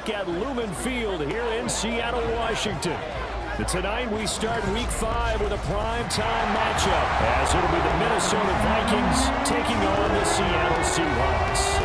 back at Lumen Field here in Seattle, Washington. And tonight we start Week 5 with a primetime matchup, as it'll be the Minnesota Vikings taking on the Seattle Seahawks.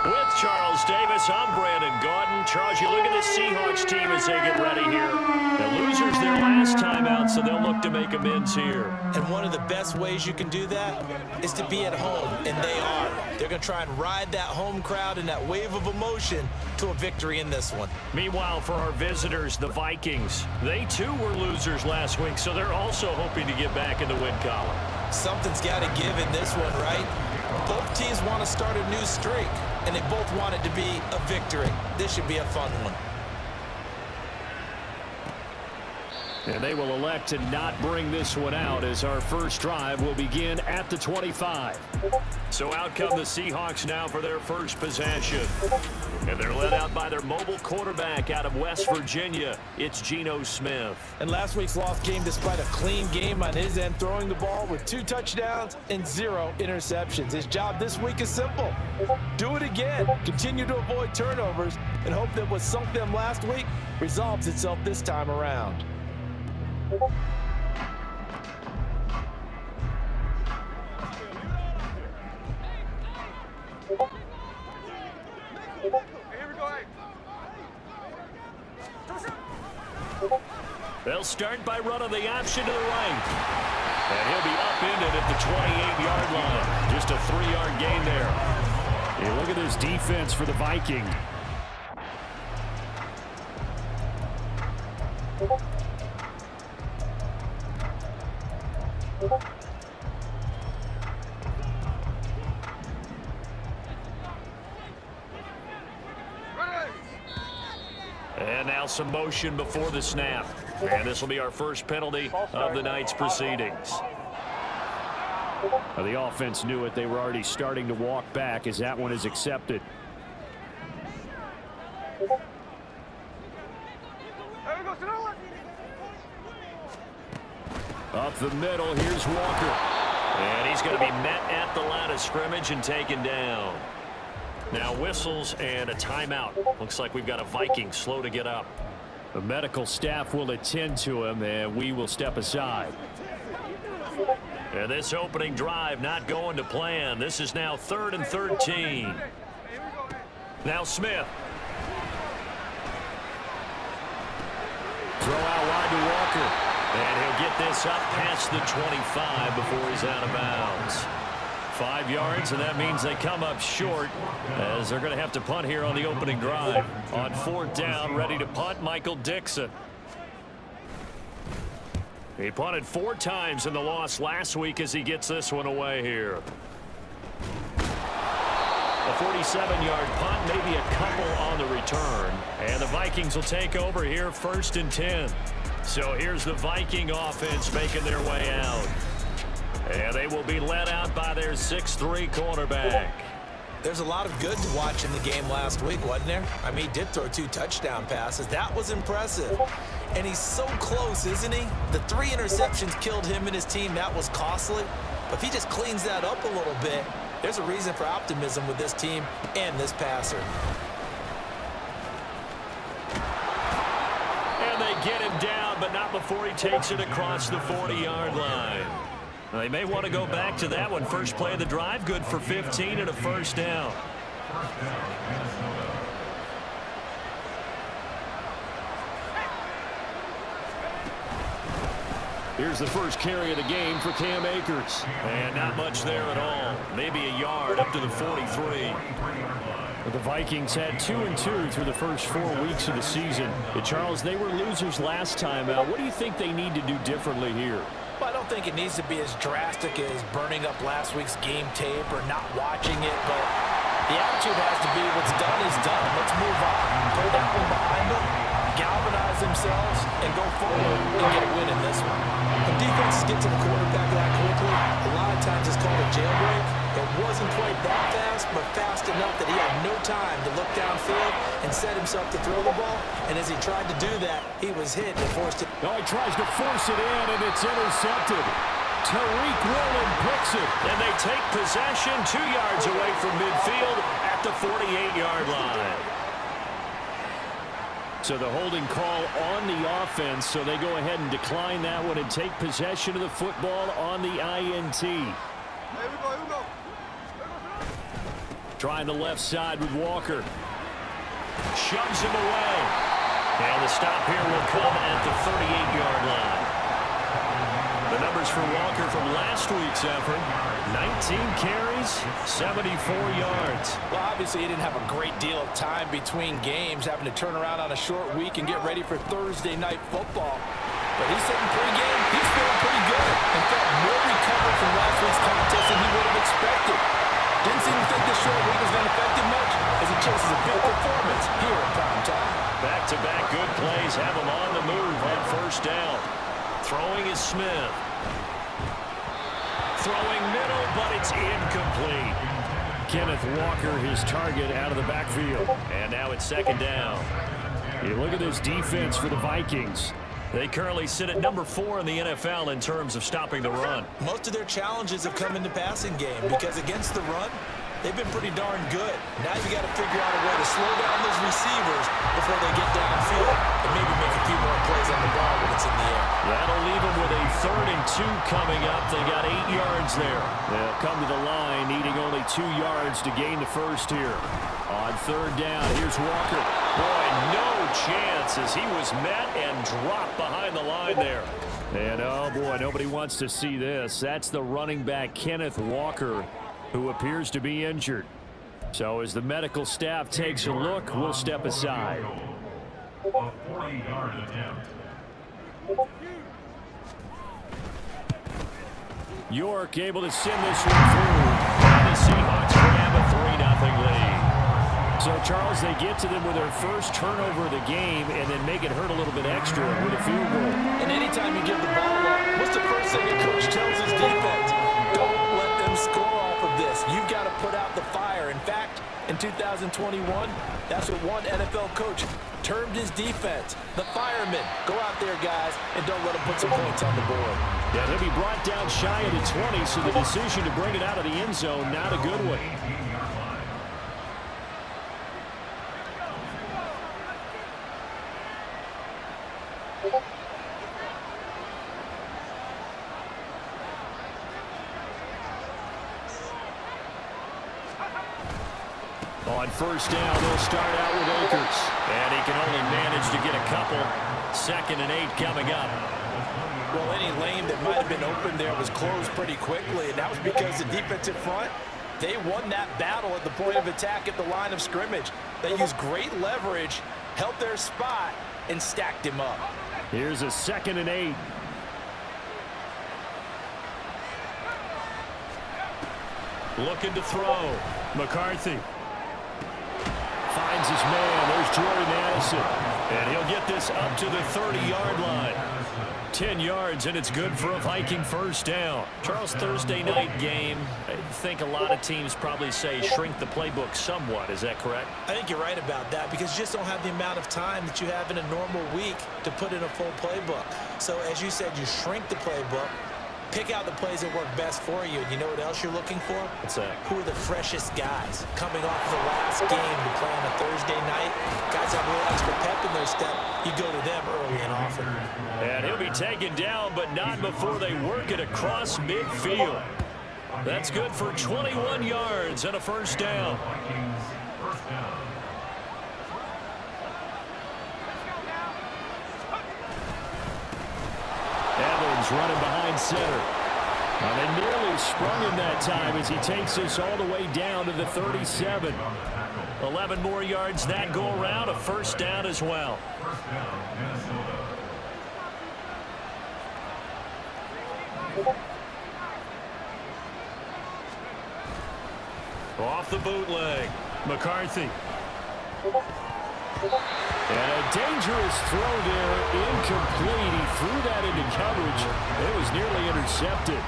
With Charles Davis, I'm Brandon Gaudin. Charles, you look at this Seahawks team as they get ready here. The losers their last time out, so they'll look to make amends here. And one of the best ways you can do that is to be at home, and they are. They're going to try and ride that home crowd and that wave of emotion to a victory in this one. Meanwhile, for our visitors, the Vikings, they too were losers last week, so they're also hoping to get back in the win column. Something's got to give in this one, right? Both teams want to start a new streak, and they both want it to be a victory. This should be a fun one. And they will elect to not bring this one out, as our first drive will begin at the 25. So out come the Seahawks now for their first possession. And they're led out by their mobile quarterback out of West Virginia. It's Geno Smith. And last week's loss came despite a clean game on his end, throwing the ball with 2 touchdowns and 0 interceptions. His job this week is simple. Do it again. Continue to avoid turnovers and hope that what sunk them last week resolves itself this time around. They'll start by running the option to the right. And he'll be upended at the 28-yard line. Just a 3-yard gain there. Hey, look at this defense for the Vikings. And now some motion before the snap. And this will be our first penalty of the night's proceedings. Well, the offense knew it. They were already starting to walk back as that one is accepted. Up the middle, here's Walker. And he's going to be met at the line of scrimmage and taken down. Now whistles and a timeout. Looks like we've got a Viking slow to get up. The medical staff will attend to him, and we will step aside. And this opening drive not going to plan. This is now 3rd and 13. Now Smith. Throw out wide to Walker. And he'll get this up past the 25 before he's out of bounds. 5 yards, and that means they come up short, as they're going to have to punt here on the opening drive. On 4th down, ready to punt, Michael Dixon. He punted 4 times in the loss last week as he gets this one away here. A 47-yard punt, maybe a couple on the return. And the Vikings will take over here 1st and 10. So here's the Viking offense making their way out. And they will be led out by their 6'3" quarterback. There's a lot of good to watch in the game last week, wasn't there? I mean, he did throw 2 touchdown passes. That was impressive. And he's so close, isn't he? The 3 interceptions killed him and his team. That was costly. But if he just cleans that up a little bit, there's a reason for optimism with this team and this passer. And they get him down, but not before he takes it across the 40-yard line. They may want to go back to that one. First play of the drive, good for 15 and a 1st down. Here's the first carry of the game for Cam Akers. And not much there at all. Maybe a yard up to the 43. But the Vikings had 2-2 through the first 4 weeks of the season. But Charles, they were losers last time out. What do you think they need to do differently here? Well, I don't think it needs to be as drastic as burning up last week's game tape or not watching it, but the attitude has to be what's done is done. Let's move on. Put that one behind them, galvanize themselves, and go forward and get a win in this one. When defenses get to the quarterback that quickly, a lot of times it's called a jailbreak. It wasn't quite that fast, but fast enough that he had no time to look downfield and set himself to throw the ball. And as he tried to do that, he was hit and forced it. Oh, he tries to force it in, and it's intercepted. Tariq Woolen picks it. And they take possession 2 yards away from midfield at the 48-yard line. So the holding call on the offense, so they go ahead and decline that one and take possession of the football on the INT. Trying the left side with Walker. Shoves him away. And the stop here will come at the 38-yard line. The numbers for Walker from last week's effort: 19 carries, 74 yards. Well, obviously he didn't have a great deal of time between games, having to turn around on a short week and get ready for Thursday night football. But he's sitting pre-game. He's feeling pretty good and felt more recovered from last week's contest than he would have expected. Didn't seem to think this short week was going to affect him much as he chases a big performance here in prime time. Back-to-back good plays have him on the move on first down. Throwing is Smith. Throwing middle, but it's incomplete. Kenneth Walker, his target, out of the backfield. And now it's second down. You look at this defense for the Vikings. They currently sit at number 4 in the NFL in terms of stopping the run. Most of their challenges have come in the passing game because against the run, they've been pretty darn good. Now you got to figure out a way to slow down those receivers before they get downfield and maybe make a few more plays on the ball when it's in the air. That'll leave them with a 3rd and 2 coming up. They got 8 yards there. They'll come to the line, needing only 2 yards to gain the first here. On 3rd down, here's Walker. Boy, no chance as he was met and dropped behind the line there. And, oh, boy, nobody wants to see this. That's the running back, Kenneth Walker, who appears to be injured. So as the medical staff takes a look, we'll step aside. A 40-yard attempt. York able to send this one through. And the Seahawks grab a 3-0 lead. So, Charles, they get to them with their first turnover of the game and then make it hurt a little bit extra with a field goal. And anytime you give the ball up, what's the first thing a coach tells his defense? Don't let them score off of this. You've got to put out the fire. In fact, in 2021, that's what one NFL coach termed his defense. The firemen. Go out there, guys, and don't let them put some points on the board. Yeah, he'll be brought down shy of the 20, so the decision to bring it out of the end zone, not a good one. On first down, they'll start out with Akers. And he can only manage to get a couple. 2nd and 8 coming up. Well, any lane that might have been open there was closed pretty quickly, and that was because the defensive front, they won that battle at the point of attack at the line of scrimmage. They used great leverage, held their spot, and stacked him up. Here's a 2nd and 8. Looking to throw. McCarthy finds his man. There's Jordan Addison. And he'll get this up to the 30-yard line. 10 yards, and it's good for a Viking first down. Charles, Thursday night game, I think a lot of teams probably say shrink the playbook somewhat. Is that correct? I think you're right about that because you just don't have the amount of time that you have in a normal week to put in a full playbook. So, as you said, you shrink the playbook, pick out the plays that work best for you. And you know what else you're looking for? What's that? Who are the freshest guys coming off the last game to play on a Thursday night? Guys have a little extra pep in their step. You go to them early and often. And he'll be taken down, but not before they work it across midfield. That's good for 21 yards and a first down. Evans running behind center. And they nearly sprung him that time as he takes this all the way down to the 37. 11 more yards that go around, a first down as well. Off the bootleg, McCarthy. And a dangerous throw there, incomplete. He threw that into coverage. It was nearly intercepted.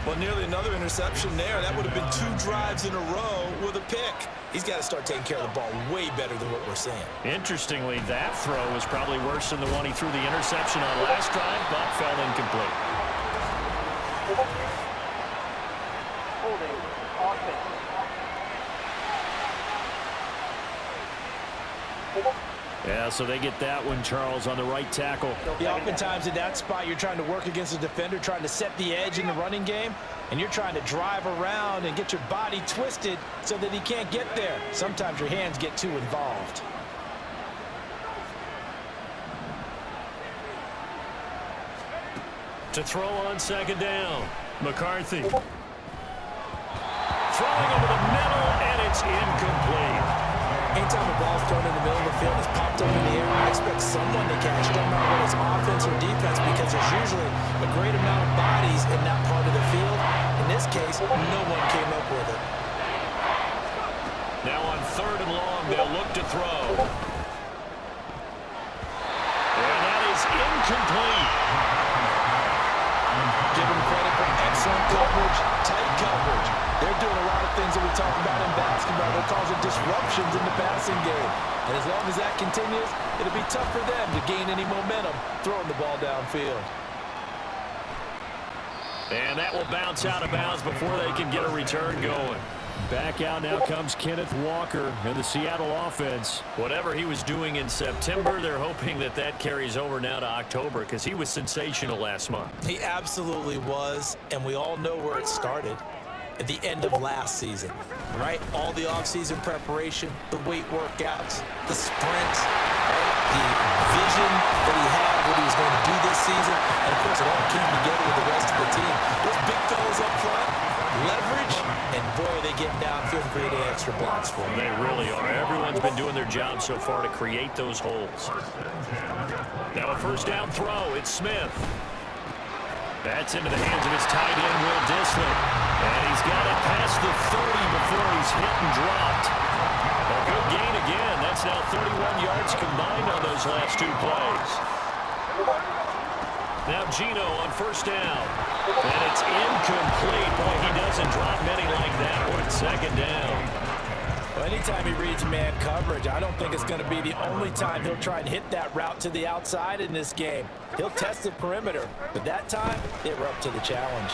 Well, nearly another interception there. That would have been 2 drives in a row with a pick. He's got to start taking care of the ball way better than what we're seeing. Interestingly, that throw was probably worse than the one he threw the interception on last drive, but fell incomplete. Holding. Offense. Yeah, so they get that one, Charles, on the right tackle. Yeah, oftentimes in that spot, you're trying to work against a defender, trying to set the edge in the running game, and you're trying to drive around and get your body twisted so that he can't get there. Sometimes your hands get too involved. To throw on second down, McCarthy. Throwing over the middle, and it's incomplete. Anytime the ball's thrown in the middle of the field, it's popped up in the air, I expect someone to catch it, no matter whether it's offense or defense, because there's usually a great amount of bodies in that part of the field. In this case, no one came up with it. Now on third and long, they'll look to throw. And that is incomplete. Give them credit for excellent coverage, tight coverage. They're doing a lot of things that we talk about in basketball. They're causing disruptions in the passing game. And as long as that continues, it'll be tough for them to gain any momentum throwing the ball downfield. And that will bounce out of bounds before they can get a return going. Back out now comes Kenneth Walker and the Seattle offense. Whatever he was doing in September, they're hoping that that carries over now to October because he was sensational last month. He absolutely was, and we all know where it started. At the end of last season, right? All the offseason preparation, the weight workouts, the sprints, right? The vision that he had, what he was going to do this season, and of course it all came together with the rest of the team. Those big fellas up front, leverage, and boy, are they getting downfield and creating extra blocks for them. They really are. Everyone's been doing their job so far to create those holes. Now a first down throw, it's Smith. That's into the hands of his tight end, Will Dissly. And he's got it past the 30 before he's hit and dropped. A good gain again. That's now 31 yards combined on those last two plays. Now Gino on first down. And it's incomplete. Boy, he doesn't drop many like that one. Second down. Well, anytime he reads man coverage, I don't think it's going to be the only time he'll try and hit that route to the outside in this game. He'll test the perimeter, but that time, they were up to the challenge.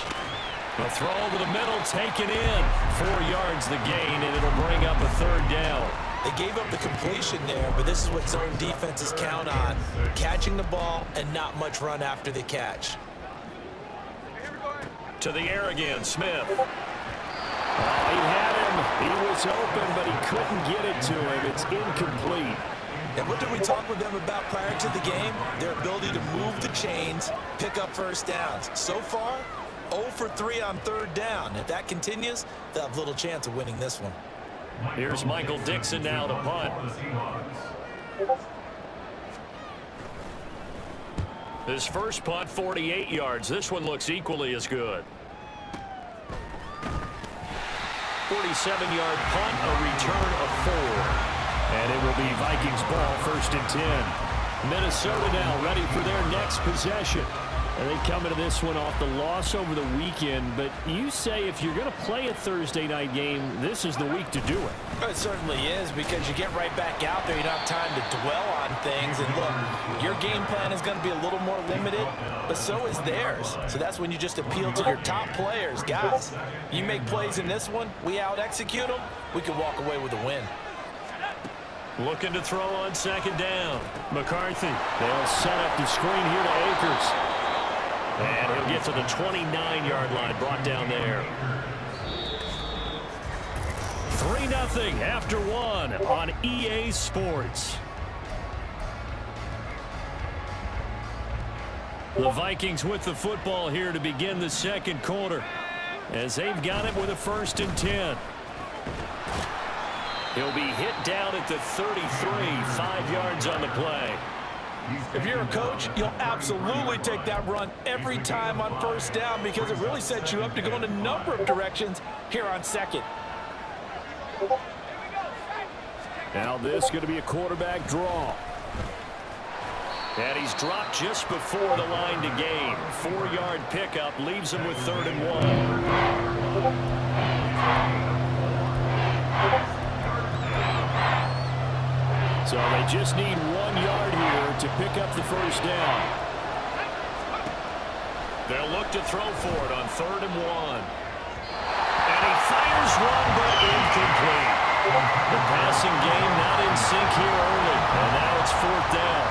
A throw over the middle, taken in. 4 yards the gain, and it'll bring up a third down. They gave up the completion there, but this is what zone defenses count on. Catching the ball and not much run after the catch. To the air again, Smith. He had him. He was open, but he couldn't get it to him. It's incomplete. And what did we talk with them about prior to the game? Their ability to move the chains, pick up first downs. So far, 0 for 3 on third down. If that continues, they'll have little chance of winning this one. Here's Michael Dixon now to punt. His first punt, 48 yards. This one looks equally as good. 47-yard punt, a return of 4. And it will be Vikings ball, 1st and 10. Minnesota now ready for their next possession. And they come into this one off the loss over the weekend. But you say if you're going to play a Thursday night game, this is the week to do it. It certainly is, because you get right back out there. You don't have time to dwell on things. And look, your game plan is going to be a little more limited, but so is theirs. So that's when you just appeal to your top players. Guys, you make plays in this one, we out-execute them, we can walk away with a win. Looking to throw on second down. McCarthy. They'll set up the screen here to Akers. And he'll get to the 29-yard line, brought down there. 3-0 after 1 on EA Sports. The Vikings with the football here to begin the second quarter, as they've got it with a 1st and 10. He'll be hit down at the 33, 5 yards on the play. If you're a coach, you'll absolutely take that run every time on first down, because it really sets you up to go in a number of directions here on second. Now this is going to be a quarterback draw. And he's dropped just before the line to gain. 4-yard pickup leaves him with 3rd and 1. So they just need 1 yard here to pick up the first down. They'll look to throw for it on 3rd and 1. And he fires one, but incomplete. The passing game not in sync here early. And now it's 4th down.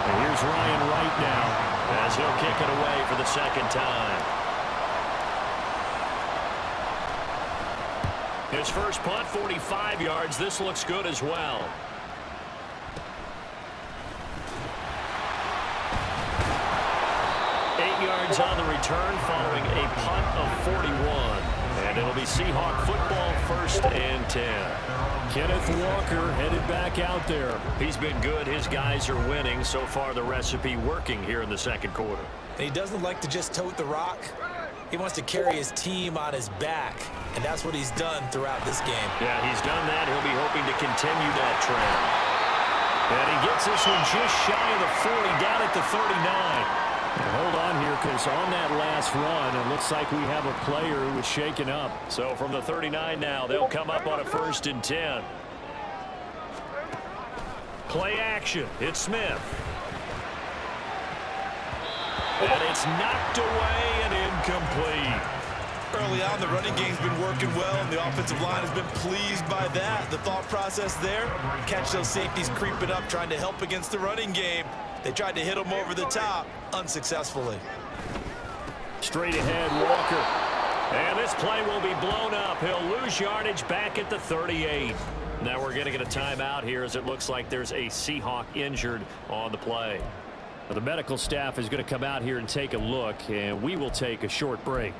And here's Ryan Wright now as he'll kick it away for the 2nd time. His first punt, 45 yards. This looks good as well. Yards on the return following a punt of 41. And it'll be Seahawk football, 1st and 10. Kenneth Walker headed back out there. He's been good. His guys are winning. So far, the recipe working here in the 2nd quarter. He doesn't like to just tote the rock. He wants to carry his team on his back, and that's what he's done throughout this game. Yeah, he's done that. He'll be hoping to continue that trend. And he gets this one just shy of the 40, down at the 39. Hold on here, because on that last run, it looks like we have a player who was shaken up. So from the 39 now, they'll come up on a 1st and 10. Play action. It's Smith. And it's knocked away and incomplete. Early on, the running game's been working well, and the offensive line has been pleased by that. The thought process there, catch those safeties creeping up, trying to help against the running game. They tried to hit him over the top, unsuccessfully. Straight ahead, Walker. And this play will be blown up. He'll lose yardage back at the 38. Now we're going to get a timeout here as it looks like there's a Seahawk injured on the play. The medical staff is going to come out here and take a look, and we will take a short break.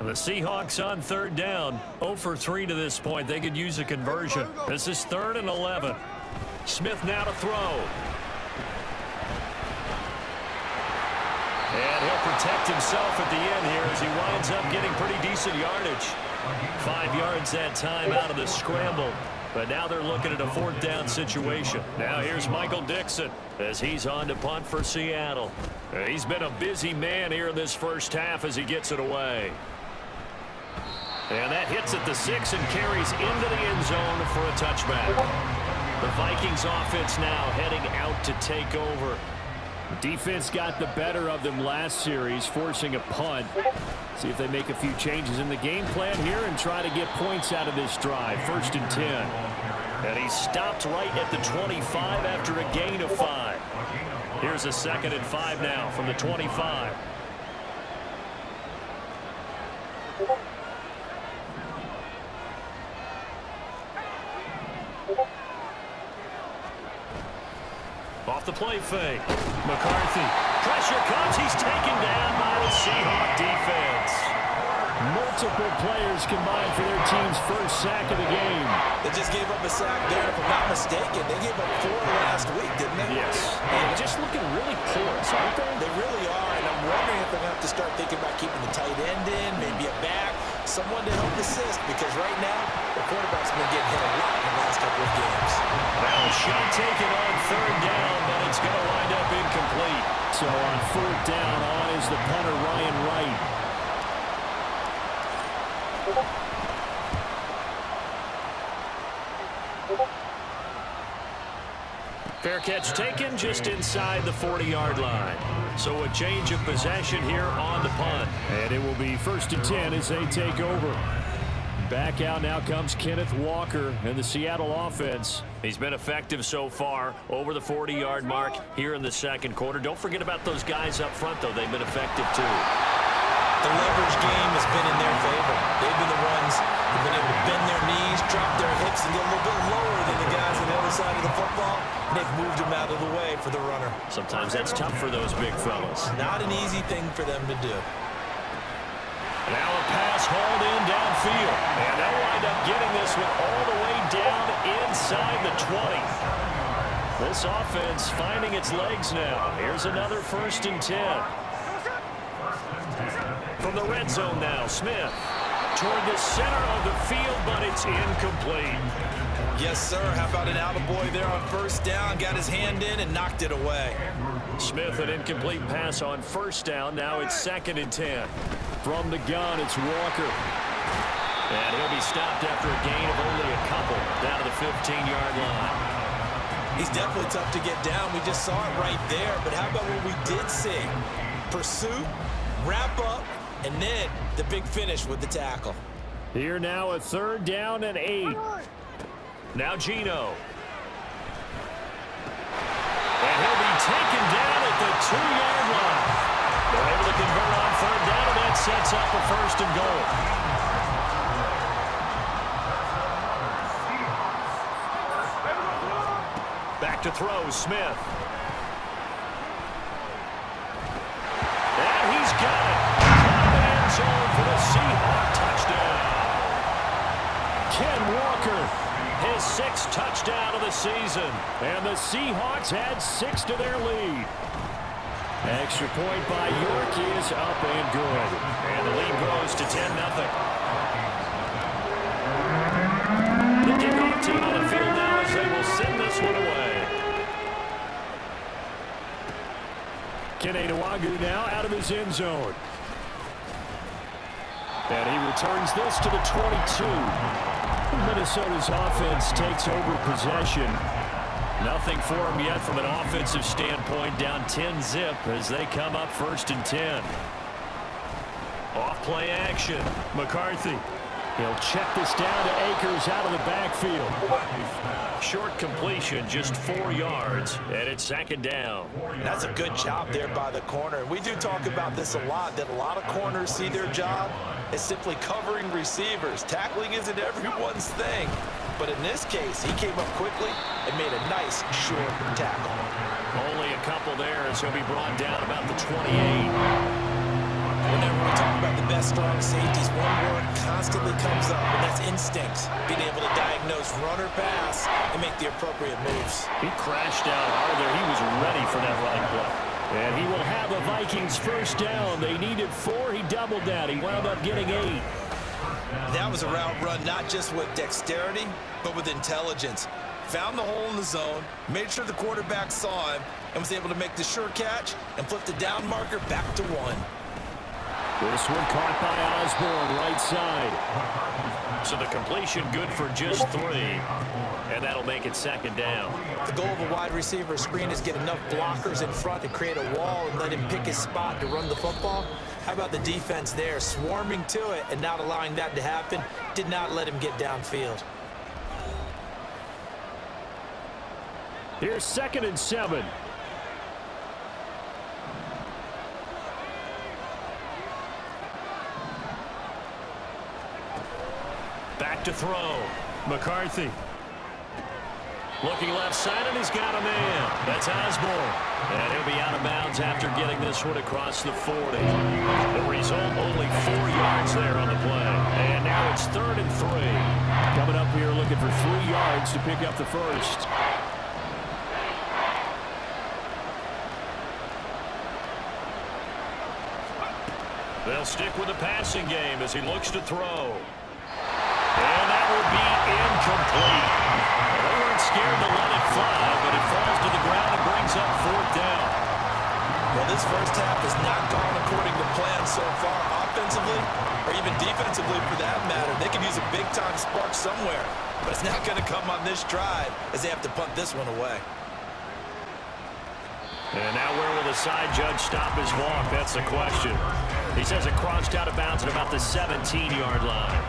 The Seahawks on 3rd down. 0 for 3 to this point. They could use a conversion. This is 3rd and 11. Smith now to throw. And he'll protect himself at the end here as he winds up getting pretty decent yardage. 5 yards that time out of the scramble. But now they're looking at a 4th down situation. Now here's Michael Dixon as he's on to punt for Seattle. He's been a busy man here in this first half as he gets it away. And that hits at the 6 and carries into the end zone for a touchback. The Vikings offense now heading out to take over. Defense got the better of them last series, forcing a punt. See if they make a few changes in the game plan here and try to get points out of this drive. 1st and 10. And he stopped right at the 25 after a gain of 5. Here's a 2nd and 5 now from the 25. Off the play fake. McCarthy. Pressure comes. He's taken down by the Seahawk defense. Multiple players combined for their team's first sack of the game. They just gave up a sack there, if I'm not mistaken. They gave up 4 last week, didn't they? Yes. And just looking really porous, aren't they? They really are, and I'm wondering if they're going to have to start thinking about keeping the tight end in, maybe a back, someone to help assist, because right now, the quarterback's been getting hit a lot in the last couple of games. Now a shot taken on 3rd down, but it's going to wind up incomplete. So on 4th down, on is the punter, Ryan Wright. Fair catch taken just inside the 40-yard line. So a change of possession here on the punt. And it will be 1st and 10 as they take over. Back out now comes Kenneth Walker and the Seattle offense. He's been effective so far over the 40-yard mark here in the 2nd quarter. Don't forget about those guys up front, though. They've been effective, too. The leverage game has been in their favor. They've been the ones who've been able to bend their knees, drop their hips, and get a little bit lower than the guys on the other side of the football. They've moved them out of the way for the runner. Sometimes that's tough for those big fellas. Not an easy thing for them to do. Now a pass hauled in downfield. And they'll wind up getting this one all the way down inside the 20. This offense finding its legs now. Here's another 1st and 10. From the red zone now, Smith toward the center of the field, but it's incomplete. Yes, sir. How about an attaboy there on 1st down? Got his hand in and knocked it away. Smith, an incomplete pass on 1st down. Now it's 2nd and 10. From the gun, it's Walker. And he'll be stopped after a gain of only a couple down to the 15-yard line. He's definitely tough to get down. We just saw it right there. But how about what we did see? Pursuit, wrap up, and then the big finish with the tackle. Here now, a 3rd down and 8. Now Gino. And he'll be taken down at the 2-yard line. They're able to convert on 3rd down, and that sets up a 1st and goal. Back to throw, Smith. And he's got it. End zone for the Seahawks touchdown. Ken Walker, His 6th touchdown of the season. and the Seahawks add 6 to their lead. Extra point by York is up and good. And the lead grows to 10-0. The kickoff team on the field now as they will send this one away. Kenewagu now out of his end zone. And he returns this to the 22. Minnesota's offense takes over possession. Nothing for him yet from an offensive standpoint, down 10-zip as they come up 1st and 10. Off play action. McCarthy. He'll check this down to Akers out of the backfield. Short completion, just 4 yards, and it's 2nd down. That's a good job there by the corner. We do talk about this a lot, that a lot of corners see their job as simply covering receivers. Tackling isn't everyone's thing. But in this case, he came up quickly and made a nice short tackle. Only a couple there as he'll be brought down about the 28. Whenever we talk about the best strong safeties, one word constantly comes up, and that's instincts. Being able to diagnose run or pass and make the appropriate moves. He crashed out hard there. He was ready for that running play. And he will have the Vikings 1st down. They needed 4. He doubled that. He wound up getting 8. That was a route run not just with dexterity, but with intelligence. Found the hole in the zone, made sure the quarterback saw him, and was able to make the sure catch and flip the down marker back to 1. This one caught by Osborne, right side. So the completion good for just 3. And that'll make it 2nd down. The goal of a wide receiver screen is get enough blockers in front to create a wall and let him pick his spot to run the football. How about the defense there, swarming to it and not allowing that to happen? Did not let him get downfield. Here's 2nd and 7. Back to throw. McCarthy. Looking left side, and he's got a man. That's Osborne. And he'll be out of bounds after getting this one across the 40. The result, only 4 yards there on the play. And now it's 3rd and 3. Coming up here looking for 3 yards to pick up the 1st. They'll stick with the passing game as he looks to throw. And that will be incomplete. They weren't scared to let it fly, but it falls to the ground and brings up 4th down. Well, this first half has not gone according to plan so far, offensively or even defensively for that matter. They could use a big-time spark somewhere, but it's not going to come on this drive as they have to punt this one away. And now where will the side judge stop his walk? That's the question. He says it crossed out of bounds at about the 17-yard line.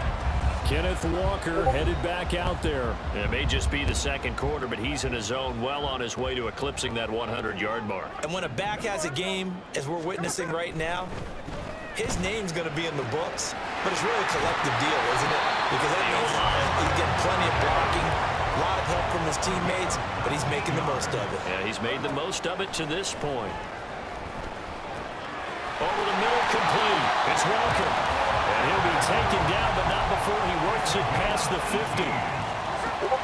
Kenneth Walker headed back out there. It may just be the 2nd quarter, but he's in his zone, well on his way to eclipsing that 100-yard mark. And when a back has a game, as we're witnessing right now, his name's going to be in the books, but it's really a collective deal, isn't it? Because that means he's getting plenty of blocking, a lot of help from his teammates, but he's making the most of it. Yeah, he's made the most of it to this point. Over the middle, complete. It's Walker. And he'll be taken down, but not before he works it past the 50.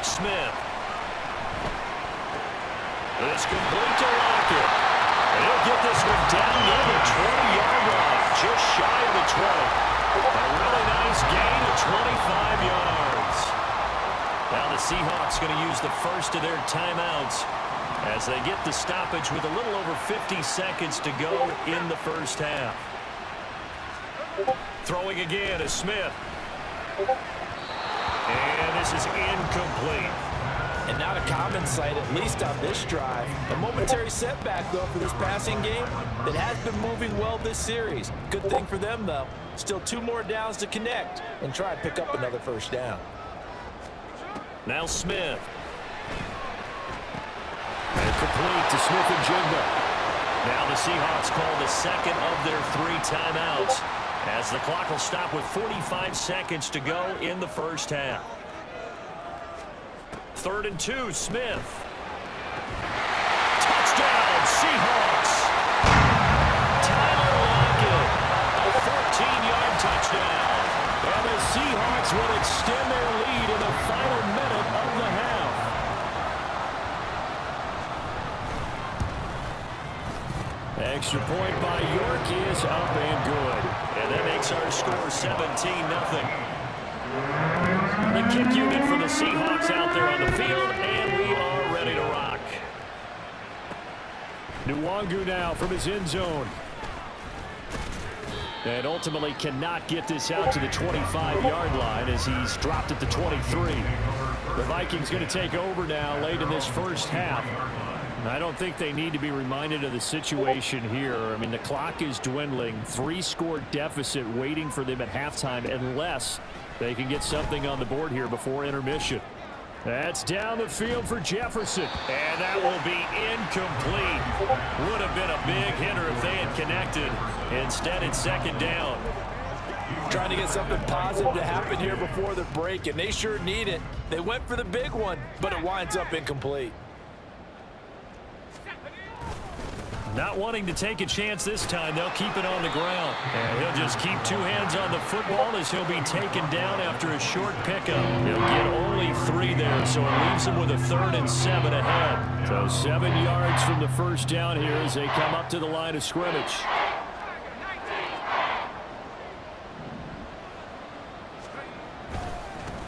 Smith. It's complete to Lockett. And he'll get this one down near the 20-yard line, just shy of the 20. A really nice gain of 25 yards. Now the Seahawks going to use the first of their timeouts as they get the stoppage with a little over 50 seconds to go in the first half. Throwing again is Smith. And this is incomplete. And not a common sight, at least on this drive. A momentary setback, though, for this passing game that has been moving well this series. Good thing for them, though. Still 2 more downs to connect and try and pick up another first down. Now Smith. And complete to Smith-Njigba. Now the Seahawks call the second of their 3 timeouts, as the clock will stop with 45 seconds to go in the first half. 3rd and 2, Smith. Touchdown, Seahawks. Tyler Lockett, a 14-yard touchdown. And the Seahawks will extend their lead in the final minute of the half. Extra point by York is up and good. And that makes our score 17-0. The kick unit for the Seahawks out there on the field, and we are ready to rock. Nwangu now from his end zone. And ultimately cannot get this out to the 25-yard line as he's dropped at the 23. The Vikings going to take over now late in this first half. I don't think they need to be reminded of the situation here. I mean, the clock is dwindling. 3-score deficit waiting for them at halftime unless they can get something on the board here before intermission. That's down the field for Jefferson. And that will be incomplete. Would have been a big hitter if they had connected. Instead, it's 2nd down. Trying to get something positive to happen here before the break, and they sure need it. They went for the big one, but it winds up incomplete. Not wanting to take a chance this time, they'll keep it on the ground. And he'll just keep 2 hands on the football as he'll be taken down after a short pickup. He'll get only 3 there, so it leaves him with a 3rd and 7 ahead. So 7 yards from the first down here as they come up to the line of scrimmage.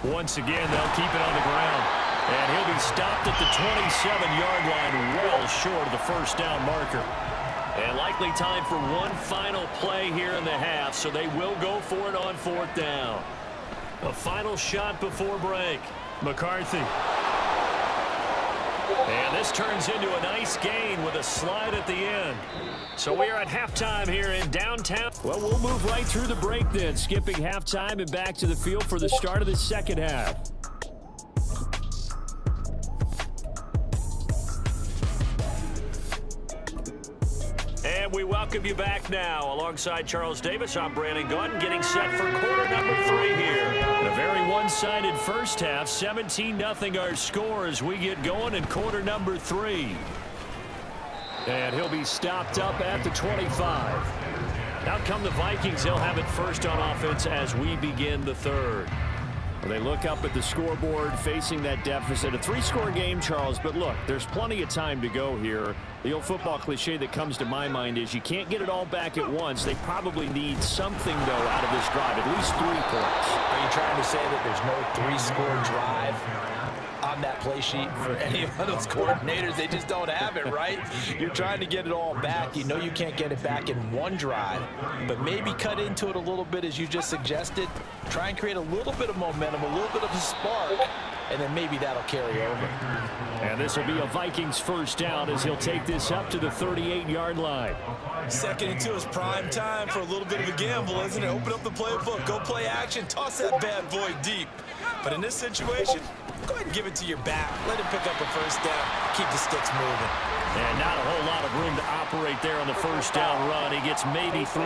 Once again, they'll keep it on the ground. And he'll be stopped at the 27-yard line, well short of the first down marker. And likely time for one final play here in the half, so they will go for it on 4th down. A final shot before break. McCarthy. And this turns into a nice gain with a slide at the end. So we are at halftime here in downtown. Well, we'll move right through the break then, skipping halftime and back to the field for the start of the second half. And we welcome you back now. Alongside Charles Davis, I'm Brandon Gautin, getting set for quarter number 3 here. A very one-sided first half, 17-0 our score as we get going in quarter number 3. And he'll be stopped up at the 25. Out come the Vikings. They'll have it first on offense as we begin the 3rd. Well, they look up at the scoreboard facing that deficit. A 3-score game, Charles, but look, there's plenty of time to go here. The old football cliche that comes to my mind is you can't get it all back at once. They probably need something, though, out of this drive, at least 3 points. Are you trying to say that there's no 3-score drive on that play sheet for any of those coordinators? They just don't have it, right? You're trying to get it all back. You know you can't get it back in one drive, but maybe cut into it a little bit as you just suggested. Try and create a little bit of momentum, a little bit of a spark, and then maybe that'll carry over. And this will be a Vikings first down as he'll take this up to the 38-yard line. 2nd and 2 is prime time for a little bit of a gamble, isn't it? Open up the playbook, go play action, toss that bad boy deep. But in this situation, go ahead and give it to your back. Let him pick up a first down. Keep the sticks moving. And not a whole lot of room to operate there on the first down run. He gets maybe 3.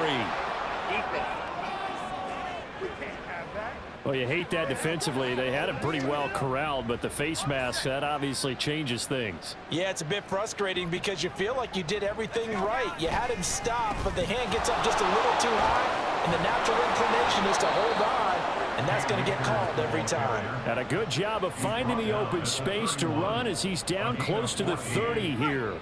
Well, you hate that defensively. They had him pretty well corralled, but the face mask, that obviously changes things. Yeah, it's a bit frustrating because you feel like you did everything right. You had him stop, but the hand gets up just a little too high, and the natural inclination is to hold on, and that's going to get called every time. And a good job of finding the open space to run as he's down close to the 30 here.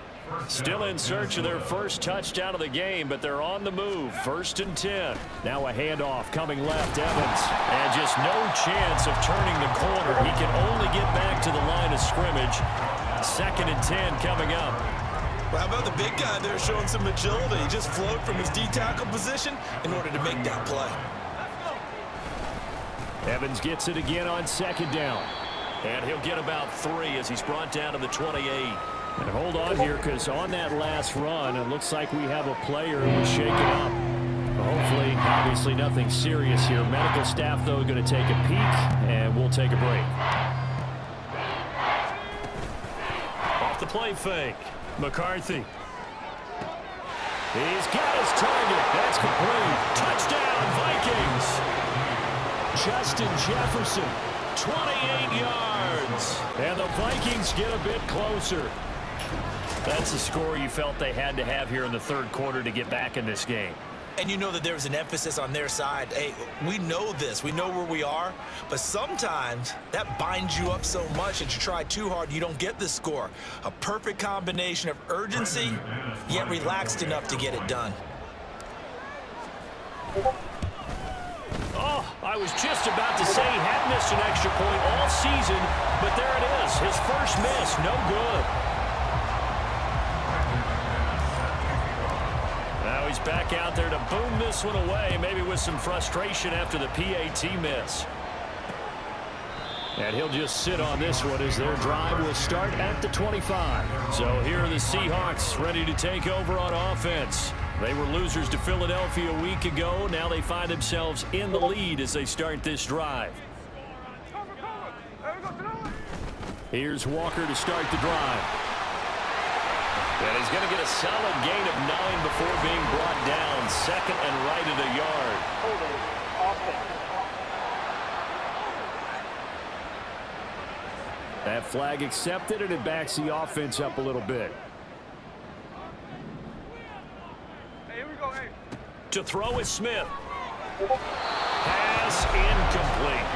Still in search of their first touchdown of the game, but they're on the move. 1st and 10. Now a handoff coming left, Evans. And just no chance of turning the corner. He can only get back to the line of scrimmage. 2nd and 10 coming up. Well, how about the big guy there showing some agility? He just flowed from his D-tackle position in order to make that play. Evans gets it again on 2nd down. And he'll get about 3 as he's brought down to the 28. And hold on here, because on that last run, it looks like we have a player who was shaken up. Hopefully, obviously nothing serious here. Medical staff, though, going to take a peek, and we'll take a break. Off the play fake. McCarthy. He's got his target. That's complete. Touchdown, Vikings. Justin Jefferson, 28 yards. And the Vikings get a bit closer. That's the score you felt they had to have here in the third quarter to get back in this game. And you know that there's an emphasis on their side. Hey, we know this. We know where we are. But sometimes that binds you up so much that you try too hard, you don't get the score. A perfect combination of urgency, yet relaxed enough to get it done. Oh, I was just about to say he had missed an extra point all season, but there it is. His first miss, no good. Now he's back out there to boom this one away, maybe with some frustration after the PAT miss. And he'll just sit on this one as their drive will start at the 25. So here are the Seahawks ready to take over on offense. They were losers to Philadelphia a week ago. Now they find themselves in the lead as they start this drive. Here's Walker to start the drive. And he's going to get a solid gain of 9 before being brought down. Second and right at a yard. Holding. Offense. That flag accepted, and it backs the offense up a little bit. To throw is Smith. Pass incomplete.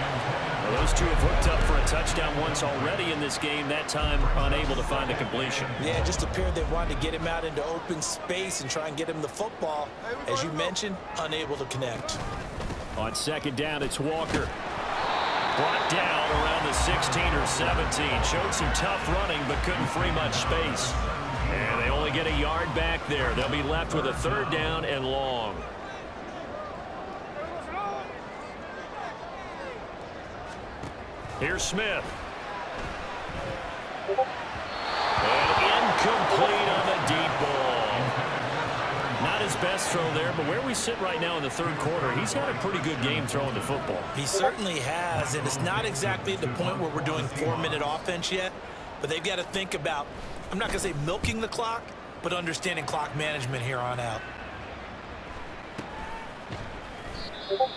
Well, those two have hooked up for a touchdown once already in this game, that time unable to find a completion. Yeah, it just appeared they wanted to get him out into open space and try and get him the football. As you mentioned, unable to connect. On second down, it's Walker. Brought down around the 16 or 17. Showed some tough running, but couldn't free much space. And they only get a yard back there. They'll be left with a third down and long. Here's Smith. And incomplete on the deep ball. Not his best throw there, but where we sit right now in the third quarter, he's had a pretty good game throwing the football. He certainly has, and it's not exactly at the point where we're doing 4-minute offense yet, but they've got to think about, I'm not going to say milking the clock, but understanding clock management here on out.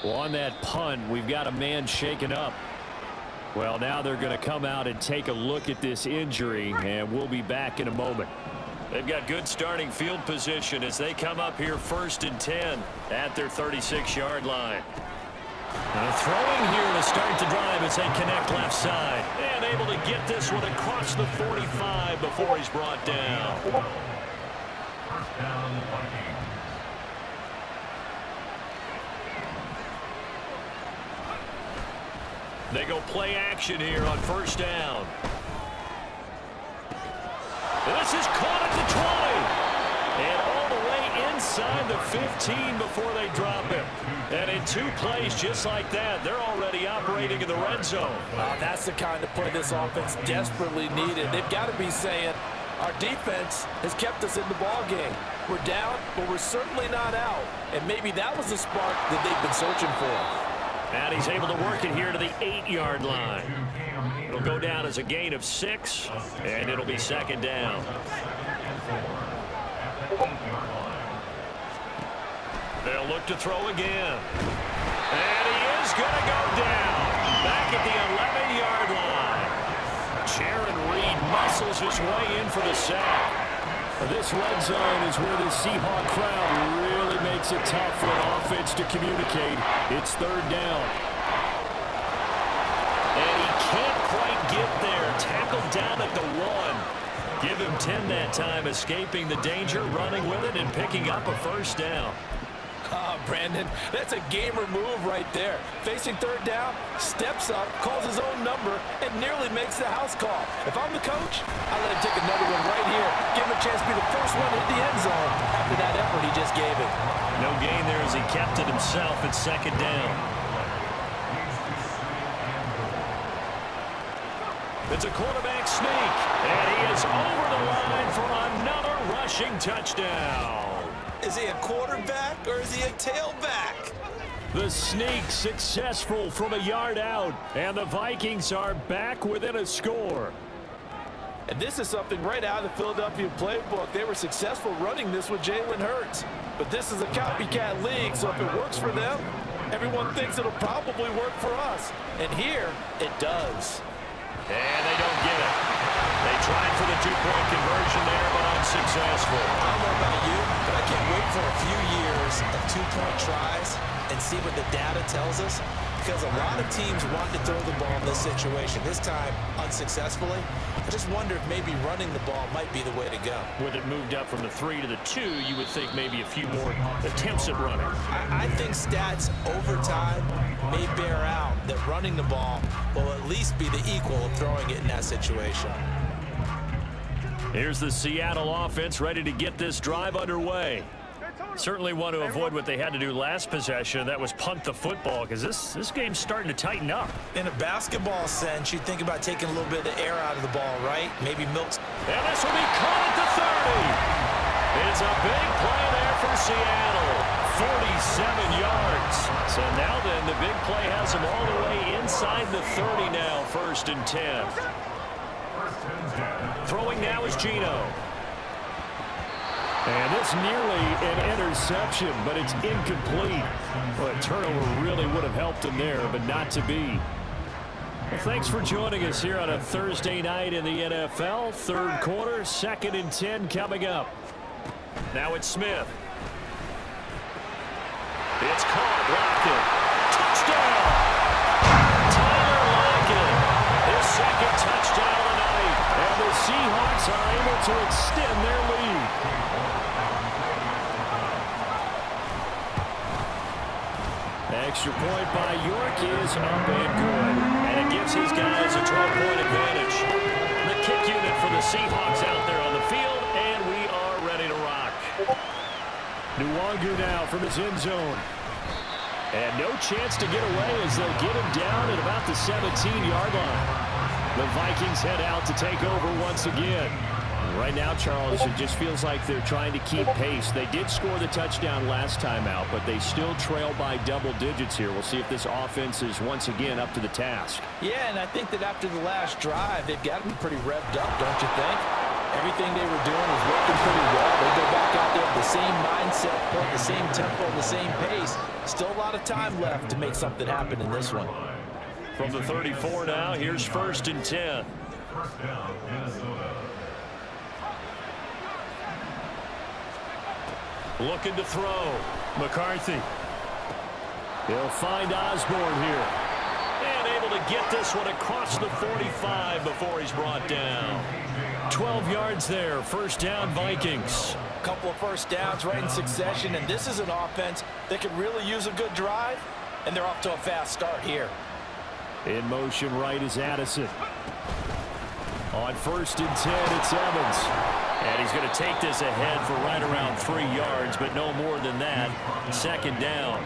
Well, on that punt, we've got a man shaken up. Well, now they're going to come out and take a look at this injury, and we'll be back in a moment. They've got good starting field position as they come up here 1st and 10 at their 36-yard line. Throwing here to start the drive as they connect left side. And able to get this one across the 45 before he's brought down. First down, Vikings. They go play action here on first down. This is caught at the 20. And all the way inside the 15 before they drop him. And in 2 plays just like that, they're already operating in the red zone. That's the kind of play this offense desperately needed. They've got to be saying, our defense has kept us in the ball game. We're down, but we're certainly not out. And maybe that was the spark that they've been searching for. And he's able to work it here to the 8-yard line. It'll go down as a gain of 6, and it'll be second down. They'll look to throw again. And he is going to go down. Back at the 11-yard line. Jaron Reed muscles his way in for the sack. This red zone is where the Seahawk crowd really makes it tough for an offense to communicate. It's third down. And he can't quite get there. Tackled down at the 1. Give him 10 that time, escaping the danger, running with it, and picking up a first down. Brandon, that's a gamer move right there. Facing third down, steps up, calls his own number, and nearly makes the house call. If I'm the coach, I let him take another one right here. Give him a chance to be the first one to hit the end zone after that effort he just gave him. No gain there as he kept it himself at second down. It's a quarterback sneak, and he is over the line for another rushing touchdown. Is he a quarterback or is he a tailback? The sneak successful from a yard out, and the Vikings are back within a score. And this is something right out of the Philadelphia playbook. They were successful running this with Jalen Hurts. But this is a copycat league, so if it works for them, everyone thinks it'll probably work for us. And here, it does. And they don't get it. They tried for the two-point conversion there, but unsuccessful. I don't know about you, but I can't wait for a few years of two-point tries and see what the data tells us, because a lot of teams want to throw the ball in this situation. This time, unsuccessfully. I just wonder if maybe running the ball might be the way to go. With it moved up from the 3 to the 2, you would think maybe a few more attempts at running. I think stats over time may bear out that running the ball will at least be the equal of throwing it in that situation. Here's the Seattle offense ready to get this drive underway. Certainly want to avoid what they had to do last possession. That was punt the football, because this game's starting to tighten up. In a basketball sense, you think about taking a little bit of the air out of the ball, right? Maybe milks. And this will be caught at the 30. It's a big play there for Seattle. 47 yards. So now then, the big play has them all the way inside the 30 now, 1st and 10. Throwing now is Geno. And it's nearly an interception, but it's incomplete. Well, a turnover really would have helped him there, but not to be. Well, thanks for joining us here on a Thursday night in the NFL. 3rd quarter, 2nd and 10 coming up. Now it's Smith. It's caught. Lockett. Touchdown! Tyler Lockett. His 2nd touchdown of the night. And the Seahawks are able to extend their lead. Extra point by York is up and good. And it gives his guys a 12-point advantage. The kick unit for the Seahawks out there on the field, and we are ready to rock. Nwangu now from his end zone. And no chance to get away as they'll get him down at about the 17-yard line. The Vikings head out to take over once again. Right now, Charles, it just feels like they're trying to keep pace. They did score the touchdown last time out, but they still trail by double digits here. We'll see if this offense is once again up to the task. Yeah, and I think that after the last drive, they've got to be pretty revved up, don't you think? Everything they were doing is working pretty well. They go back out there with the same mindset, playing the same tempo, and the same pace. Still a lot of time left to make something happen in this one. From the 34 now, here's 1st and 10. First down, Minnesota. Looking to throw. McCarthy. He'll find Osborne here. And able to get this one across the 45 before he's brought down. 12 yards there. 1st down, Vikings. A couple of first downs right in succession, and this is an offense that could really use a good drive, and they're off to a fast start here. In motion right is Addison. On 1st and 10, it's Evans. And he's going to take this ahead for right around 3 yards, but no more than that. 2nd down.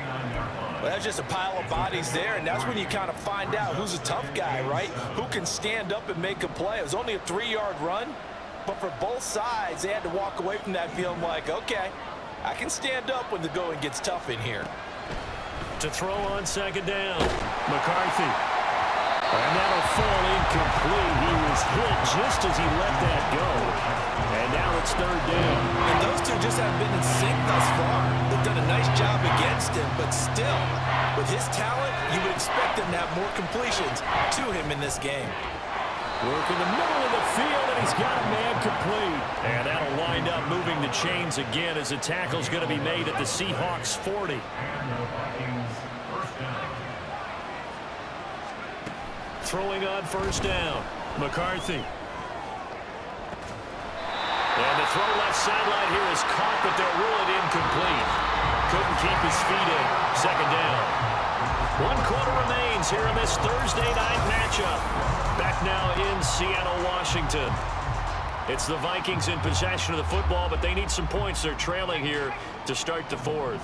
Well, that's just a pile of bodies there, and that's when you kind of find out who's a tough guy, right? Who can stand up and make a play. It was only a 3-yard run, but for both sides, they had to walk away from that feeling like, okay, I can stand up when the going gets tough in here. To throw on 2nd down. McCarthy. And that'll fall incomplete. He was hit just as he let that go. And now it's 3rd down. And those two just haven't been in sync thus far. They've done a nice job against him, but still, with his talent, you would expect him to have more completions to him in this game. Work in the middle of the field, and he's got a man complete. And that'll wind up moving the chains again as the tackle's going to be made at the Seahawks 40. And the Vikings, first down. Throwing on 1st down. McCarthy. And the throw left sideline here is caught, but they'll rule it incomplete. Couldn't keep his feet in. 2nd down. 1 quarter remains here in this Thursday night matchup. Back now in Seattle, Washington. It's the Vikings in possession of the football, but they need some points. They're trailing here to start the 4th.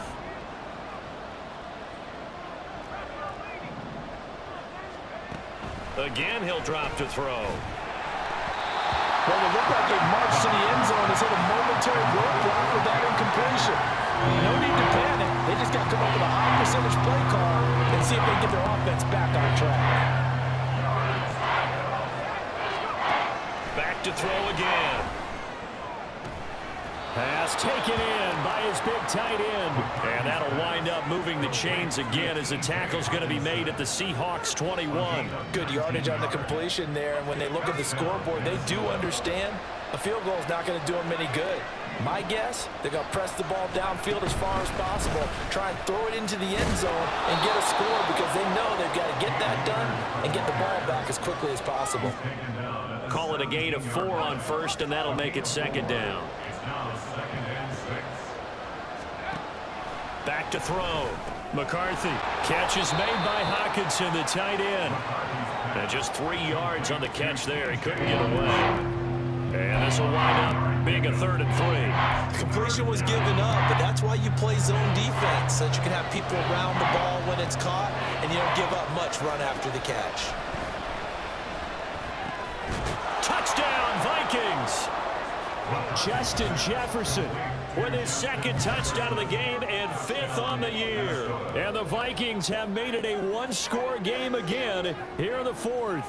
Again, he'll drop to throw. Well, it looked like they marched to the end zone. It's hit a momentary roadblock with that incompletion. No need to panic. They just got to come up with a high percentage play call and see if they can get their offense back on track. Back to throw again. Pass taken in by his big tight end. And that'll wind up moving the chains again as the tackle's going to be made at the Seahawks 21. Good yardage on the completion there, and when they look at the scoreboard, they do understand a field goal is not going to do them any good. My guess, they're going to press the ball downfield as far as possible, try and throw it into the end zone and get a score because they know they've got to get that done and get the ball back as quickly as possible. Call it a gain of 4 on first, and that'll make it second down. Back to throw. McCarthy. Catch is made by Hockenson, the tight end. And just 3 yards on the catch there. He couldn't get away. And this will wind up being a 3rd and 3. Completion was given up, but that's why you play zone defense, so that you can have people around the ball when it's caught, and you don't give up much run after the catch. Touchdown, Vikings! Justin Jefferson With his 2nd touchdown of the game and 5th on the year. And the Vikings have made it a one-score game again here in the 4th.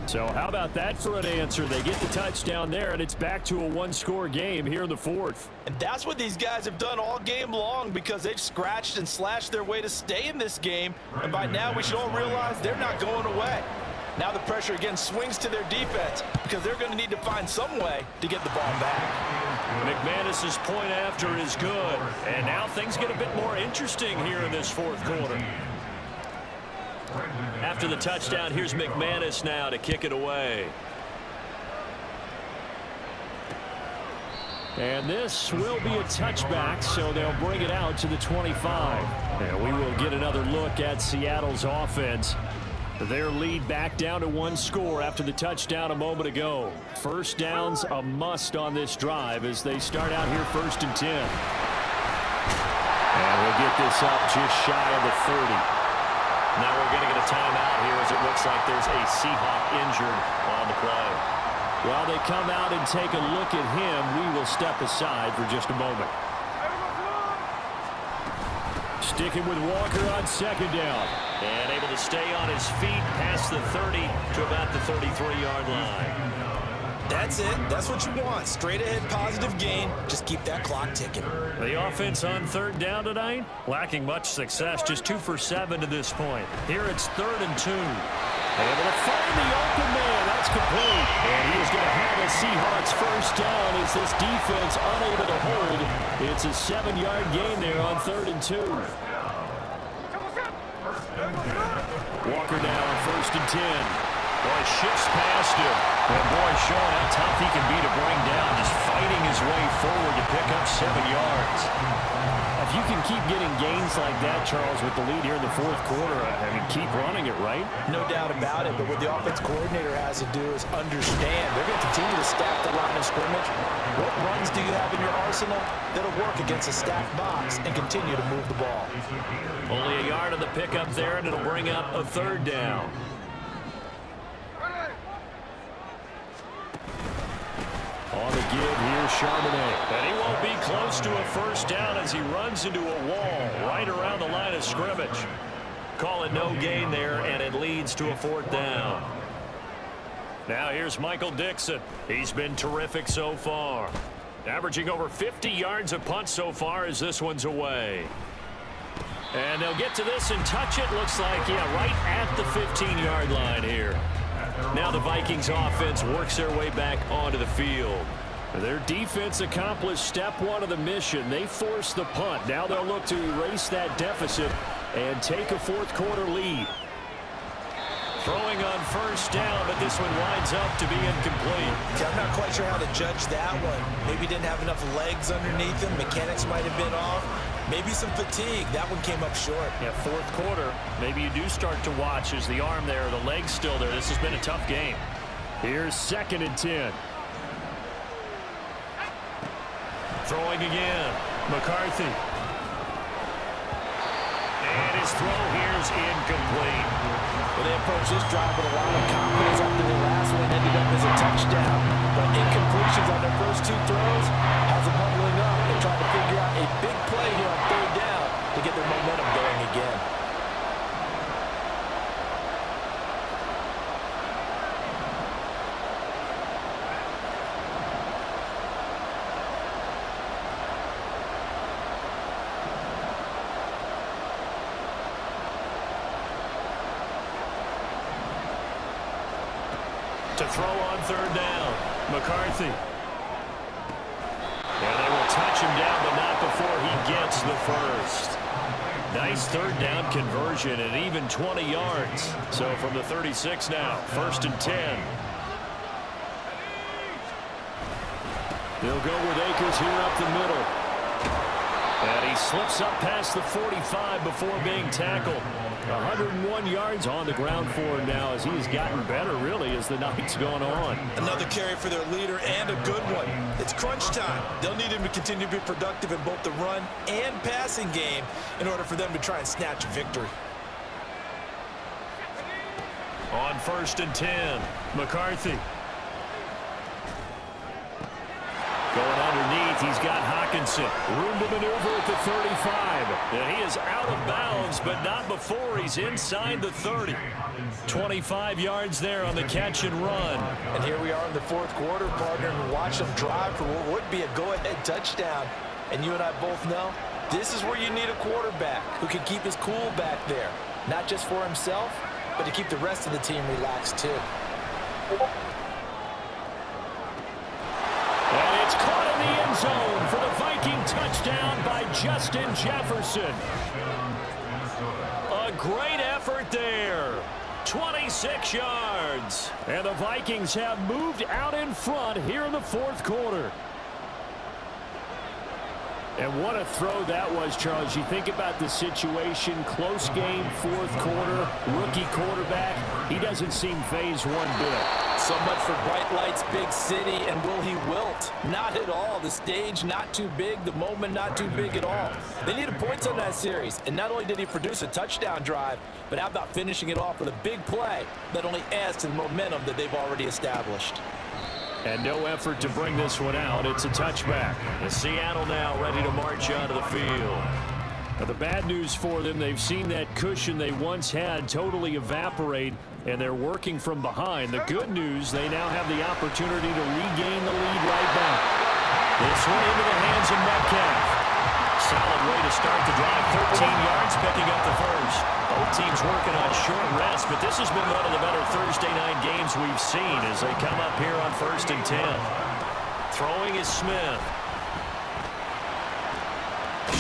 So how about that for an answer? They get the touchdown there, and it's back to a one-score game here in the 4th. And that's what these guys have done all game long because they've scratched and slashed their way to stay in this game. And by now, we should all realize they're not going away. Now the pressure again swings to their defense because they're going to need to find some way to get the ball back. McManus's point after is good. And now things get a bit more interesting here in this 4th quarter. After the touchdown, here's McManus now to kick it away. And this will be a touchback, so they'll bring it out to the 25. And we will get another look at Seattle's offense. Their lead back down to 1 score after the touchdown a moment ago. First down's a must on this drive as they start out here 1st and 10. And we'll get this up just shy of the 30. Now we're going to get a timeout here as it looks like there's a Seahawk injured on the play. While they come out and take a look at him, we will step aside for just a moment. Sticking with Walker on 2nd down. And able to stay on his feet past the 30 to about the 33-yard line. That's it. That's what you want. Straight ahead positive gain. Just keep that clock ticking. The offense on 3rd down tonight, lacking much success, just 2 for 7 to this point. Here it's 3rd and 2. Able to find the open man. That's complete. And he is going to have a Seahawks first down as this defense unable to hold. It's a 7-yard gain there on 3rd and 2. Walker now on 1st and 10. Boy, shifts past him. And boy, showing how tough he can be to bring down, just fighting his way forward to pick up 7 yards. If you can keep getting gains like that, Charles, with the lead here in the 4th quarter, I mean, keep running it, right? No doubt about it, but what the offense coordinator has to do is understand. They're going to continue to stack the line of scrimmage. What runs do you have in your arsenal that'll work against a stacked box and continue to move the ball? Only a yard on the pickup there, and it'll bring up a 3rd down. On the give here, Charbonnet. And he won't be close to a first down as he runs into a wall right around the line of scrimmage. Call it no gain there, and it leads to a 4th down. Now here's Michael Dixon. He's been terrific so far. Averaging over 50 yards a punt so far as this one's away. And they'll get to this and touch it. Looks like, yeah, right at the 15-yard line here. Now the Vikings offense works their way back onto the field. Their defense accomplished step 1 of the mission. They forced the punt. Now they'll look to erase that deficit and take a 4th quarter lead. Throwing on 1st down, but this one winds up to be incomplete. I'm not quite sure how to judge that one. Maybe didn't have enough legs underneath him. Mechanics might have been off. Maybe some fatigue. That one came up short. Yeah, 4th quarter. Maybe you do start to watch as the arm there, the leg's still there. This has been a tough game. Here's 2nd and 10. Throwing again. McCarthy. And his throw here's incomplete. Well, they approached this drive with a lot of confidence after their last one ended up as a touchdown. But incompletions on their first two throws has them huddling up and trying to figure out a big play here on third down to get their momentum going again. To throw on third down, McCarthy. And they will touch him down, but not before he gets the first. Nice third down conversion and even 20 yards. So from the 36 now, 1st and 10. They'll go with Akers here up the middle. And he slips up past the 45 before being tackled. 101 yards on the ground for him now as he's gotten better, really, as the night's going on. Another carry for their leader and a good one. It's crunch time. They'll need him to continue to be productive in both the run and passing game in order for them to try and snatch a victory. On 1st and 10, McCarthy. Going underneath, he's got Hawkinson. Room to maneuver at the 35. And he is out of bounds, but not before he's inside the 30. 25 yards there on the catch and run. And here we are in the fourth quarter, partner, and watch them drive for what would be a go-ahead touchdown. And you and I both know this is where you need a quarterback who can keep his cool back there. Not just for himself, but to keep the rest of the team relaxed too. And it's caught in the end zone for the Viking touchdown by Justin Jefferson. A great effort there. 26 yards. And the Vikings have moved out in front here in the fourth quarter. And what a throw that was, Charles. You think about the situation, close game, fourth quarter, rookie quarterback. He doesn't seem phased one bit. So much for bright lights, big city, and will he wilt? Not at all. The stage not too big, the moment not too big at all. They needed points on that series, and not only did he produce a touchdown drive, but how about finishing it off with a big play that only adds to the momentum that they've already established. And no effort to bring this one out. It's a touchback. And Seattle now ready to march onto the field. Now, the bad news for them, they've seen that cushion they once had totally evaporate, and they're working from behind. The good news, they now have the opportunity to regain the lead right back. This one into the hands of Metcalf. Solid way to start the drive. 13 yards, picking up the first. Both teams working on short rest, but this has been one of the better Thursday night games we've seen as they come up here on 1st and 10. Throwing is Smith.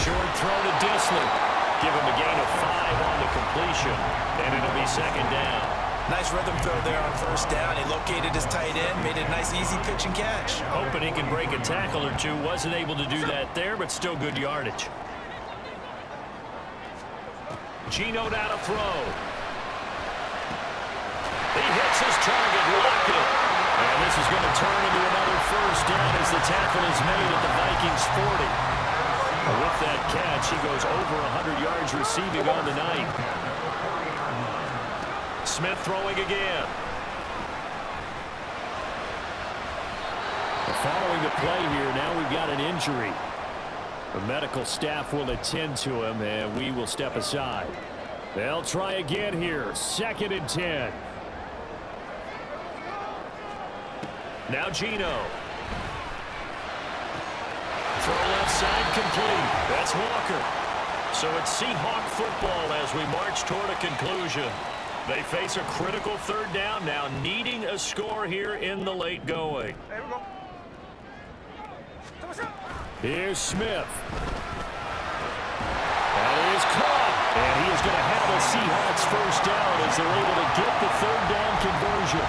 Short throw to Disley. Give him a gain of 5 on the completion, and it'll be 2nd down. Nice rhythm throw there on 1st down. He located his tight end, made it a nice easy pitch and catch. Hoping he can break a tackle or two. Wasn't able to do that there, but still good yardage. Geno down to throw. He hits his target, locked it. And this is going to turn into another 1st down as the tackle is made at the Vikings 40. With that catch, he goes over 100 yards receiving on the night. Smith throwing again. Following the play here, now we've got an injury. The medical staff will attend to him, and we will step aside. They'll try again here. 2nd and 10. Now Geno. Throw left side complete. That's Walker. So it's Seahawk football as we march toward a conclusion. They face a critical 3rd down now, needing a score here in the late going. Here's Smith. That is caught. And he is going to have the Seahawks 1st down as they're able to get the 3rd down conversion.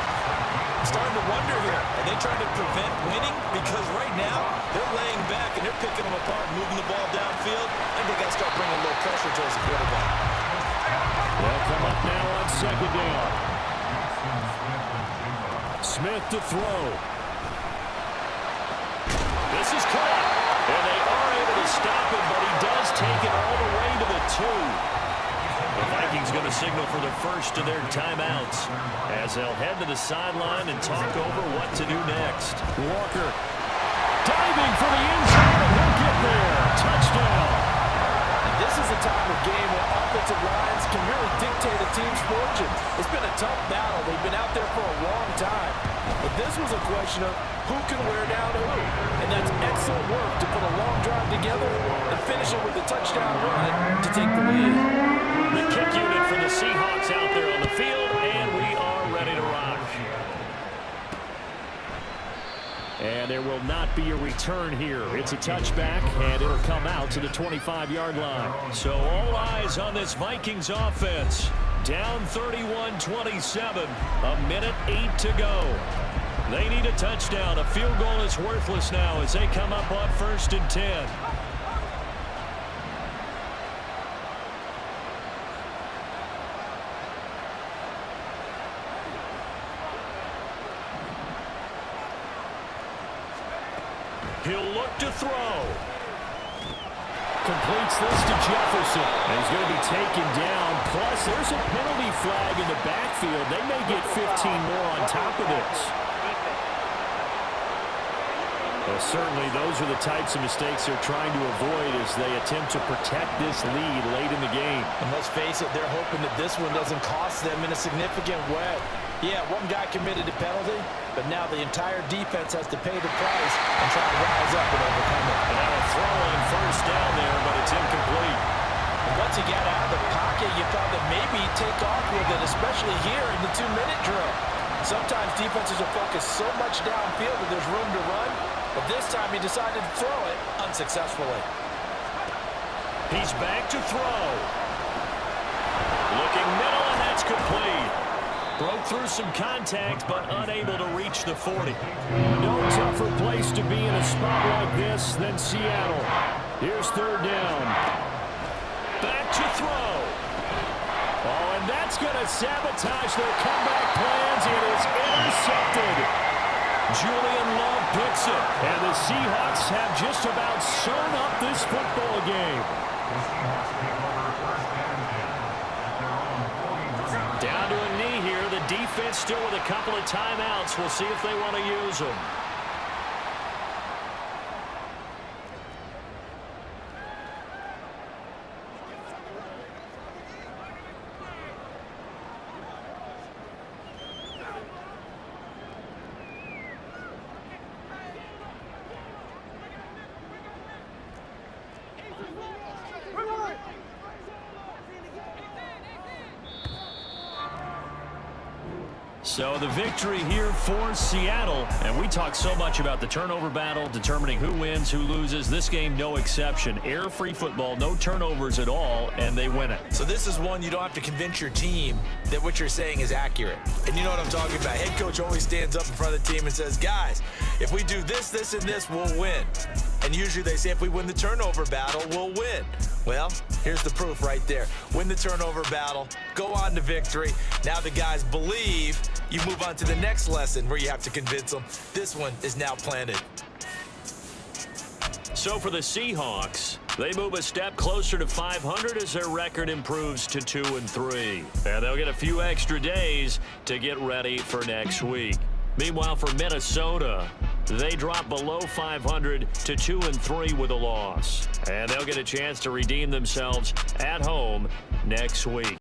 Starting to wonder here, are they trying to prevent winning? Because right now, they're laying back and they're picking them apart, moving the ball downfield. I think they got to start bringing a little pressure towards the quarterback. They'll come up now on 2nd down. Smith to throw. This is caught. And they are able to stop him, but he does take it all the way to the 2. The Vikings going to signal for the first of their timeouts as they'll head to the sideline and talk over what to do next. Walker diving for the end zone, and he'll get there. Touchdown. And this is a time of game where offensive lines can really dictate a team's fortune. It's been a tough battle. They've been out there for a long time. But this was a question of who can wear down who. And that's excellent work to put a long drive together and finish it with a touchdown run to take the lead. The kick unit for the Seahawks out there on the field, and we are ready to rock. And there will not be a return here. It's a touchback, and it'll come out to the 25-yard line. So all eyes on this Vikings offense. Down 31-27, a minute 8 to go. They need a touchdown. A field goal is worthless now as they come up on 1st and 10. He'll look to throw. Completes this to Jefferson. And he's going to be taken down. Plus, there's a penalty flag in the backfield. They may get 15 more on top of this. Well, certainly, those are the types of mistakes they're trying to avoid as they attempt to protect this lead late in the game. And let's face it, they're hoping that this one doesn't cost them in a significant way. Yeah, one guy committed a penalty, but now the entire defense has to pay the price and try to rise up and overcome it. And a throw on 1st down there, but it's incomplete. And once you get out of the pocket, you thought that maybe he'd take off with it, especially here in the 2-minute drill. Sometimes defenses will focus so much downfield that there's room to run, but this time he decided to throw it unsuccessfully. He's back to throw. Looking middle, and that's complete. Broke through some contact, but unable to reach the 40. No tougher place to be in a spot like this than Seattle. Here's 3rd down. Back to throw. Oh, and that's going to sabotage their comeback plans. It is intercepted. Julian Love picks it. And the Seahawks have just about sewn up this football game. Down to a knee here. The defense still with a couple of timeouts. We'll see if they want to use them. So the victory here for Seattle. And we talk so much about the turnover battle, determining who wins, who loses. This game, no exception. Error-free football, no turnovers at all, and they win it. So this is one you don't have to convince your team that what you're saying is accurate. And you know what I'm talking about. Head coach always stands up in front of the team and says, guys, if we do this, this, and this, we'll win. And usually they say if we win the turnover battle, we'll win. Well, here's the proof right there. Win the turnover battle, go on to victory. Now the guys believe. You move on to the next lesson where you have to convince them. This one is now planted. So for the Seahawks, they move a step closer to 500 as their record improves to 2-3. And they'll get a few extra days to get ready for next week. Meanwhile, for Minnesota, they drop below 500 to 2-3 with a loss. And they'll get a chance to redeem themselves at home next week.